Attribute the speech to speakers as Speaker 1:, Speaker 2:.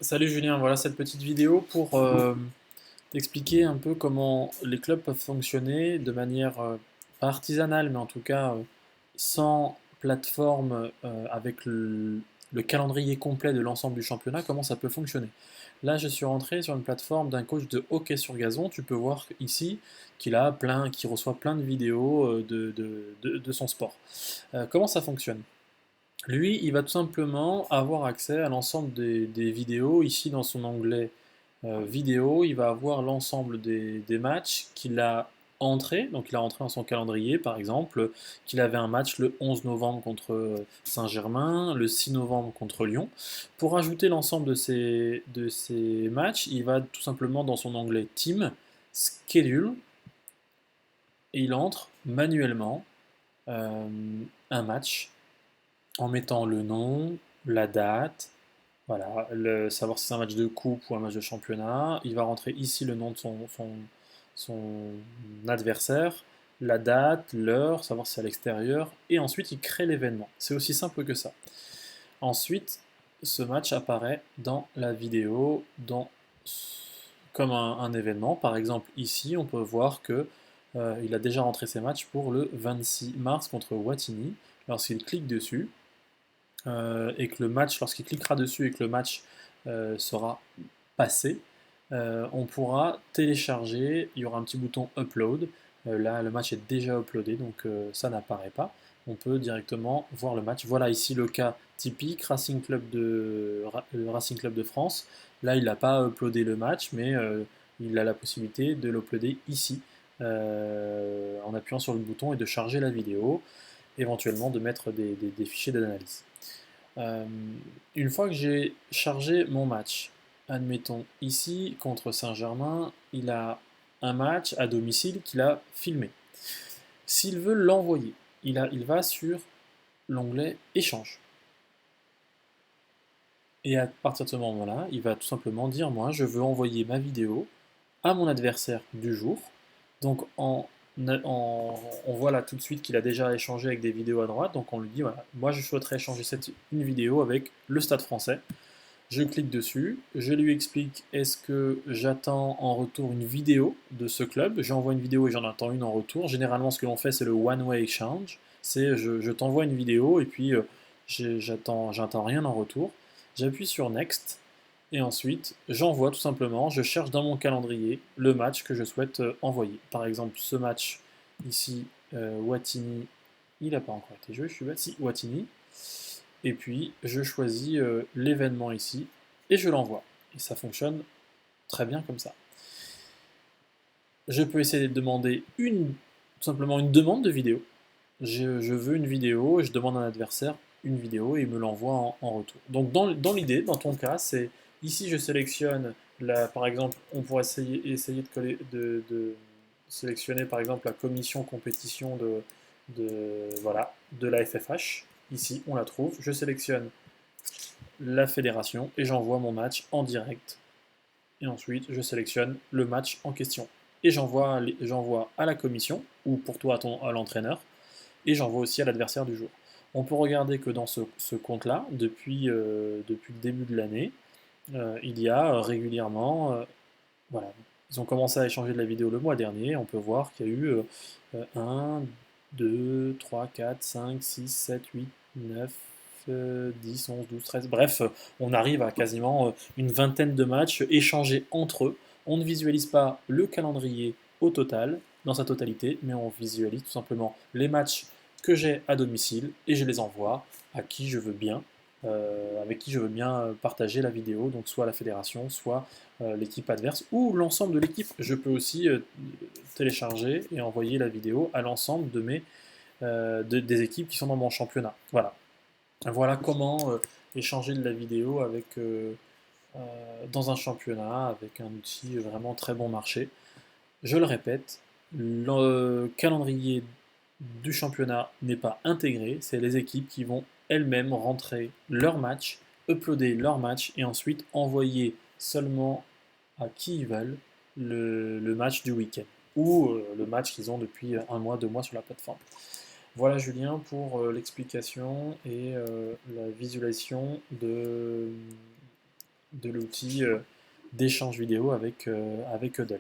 Speaker 1: Salut Julien, voilà cette petite vidéo pour expliquer un peu comment les clubs peuvent fonctionner de manière pas artisanale, mais en tout cas sans plateforme avec le calendrier complet de l'ensemble du championnat, comment ça peut fonctionner. Là, je suis rentré sur une plateforme d'un coach de hockey sur gazon. Tu peux voir ici qu'il reçoit plein de vidéos de son sport. Comment ça fonctionne? Lui, il va tout simplement avoir accès à l'ensemble des vidéos. Ici, dans son onglet vidéo, il va avoir l'ensemble des matchs qu'il a entrés. Donc, il a entré dans son calendrier, par exemple, qu'il avait un match le 11 novembre contre Saint-Germain, le 6 novembre contre Lyon. Pour ajouter l'ensemble de ces matchs, il va tout simplement dans son onglet Team, Schedule, et il entre manuellement euh, un match en mettant le nom, la date, voilà, savoir si c'est un match de coupe ou un match de championnat. Il va rentrer ici le nom de son adversaire, la date, l'heure, savoir si c'est à l'extérieur, et ensuite il crée l'événement. C'est aussi simple que ça. Ensuite, ce match apparaît dans la vidéo comme un événement. Par exemple, ici, on peut voir que il a déjà rentré ses matchs pour le 26 mars contre Watini. Lorsqu'il clique dessus, et que le match, lorsqu'il cliquera dessus et que le match sera passé, on pourra télécharger, il y aura un petit bouton upload. Là, le match est déjà uploadé, donc ça n'apparaît pas. On peut directement voir le match. Voilà ici le cas typique, Racing Club de France. Là, il n'a pas uploadé le match, mais il a la possibilité de l'uploader ici, en appuyant sur le bouton et de charger la vidéo, éventuellement de mettre des fichiers d'analyse. Euh, une fois que j'ai chargé mon match, admettons ici contre Saint-Germain, il a un match à domicile qu'il a filmé. S'il veut l'envoyer, il va sur l'onglet Échange. Et à partir de ce moment-là, il va tout simplement dire moi, je veux envoyer ma vidéo à mon adversaire du jour. Donc on voit là tout de suite qu'il a déjà échangé avec des vidéos à droite. Donc on lui dit voilà, moi je souhaiterais échanger une vidéo avec le Stade français. Je clique dessus, je lui explique est-ce que j'attends en retour une vidéo de ce club. J'envoie une vidéo et j'en attends une en retour. Généralement, ce que l'on fait, c'est le one-way exchange. C'est je t'envoie une vidéo et puis j'attends rien en retour. J'appuie sur Next et ensuite j'envoie tout simplement. Je cherche dans mon calendrier le match que je souhaite envoyer. Par exemple, ce match ici, Watini, il n'a pas encore été joué, je suis bête. Si, Watini. Et puis je choisis l'événement ici et je l'envoie. Et ça fonctionne très bien comme ça. Je peux essayer de demander tout simplement une demande de vidéo. Je veux une vidéo, je demande à un adversaire une vidéo et il me l'envoie en retour. Donc dans l'idée, dans ton cas, c'est ici je sélectionne, par exemple, on pourrait essayer de sélectionner par exemple la commission compétition voilà, de la FFH. Ici, on la trouve. Je sélectionne la fédération et j'envoie mon match en direct. Et ensuite, je sélectionne le match en question. Et j'envoie à la commission, ou pour toi à l'entraîneur, et j'envoie aussi à l'adversaire du jour. On peut regarder que dans ce compte-là, depuis le début de l'année, il y a régulièrement, voilà, ils ont commencé à échanger de la vidéo le mois dernier, on peut voir qu'il y a eu 1, 2, 3, 4, 5, 6, 7, 8, 9, 10, 11, 12, 13, bref, on arrive à quasiment une vingtaine de matchs échangés entre eux. On ne visualise pas le calendrier au total, dans sa totalité, mais on visualise tout simplement les matchs que j'ai à domicile et je les envoie à qui je veux bien, avec qui je veux bien partager la vidéo, donc soit la fédération, soit l'équipe adverse ou l'ensemble de l'équipe. Je peux aussi télécharger et envoyer la vidéo à l'ensemble des équipes qui sont dans mon championnat. Voilà. Voilà comment échanger de la vidéo dans un championnat avec un outil vraiment très bon marché. Je le répète, le calendrier du championnat n'est pas intégré, c'est les équipes qui vont elles-mêmes rentrer leur match, uploader leur match et ensuite envoyer seulement à qui ils veulent le match du week-end ou le match qu'ils ont depuis un mois, 2 mois sur la plateforme. Voilà Julien pour l'explication et la visualisation de l'outil d'échange vidéo avec Hudl.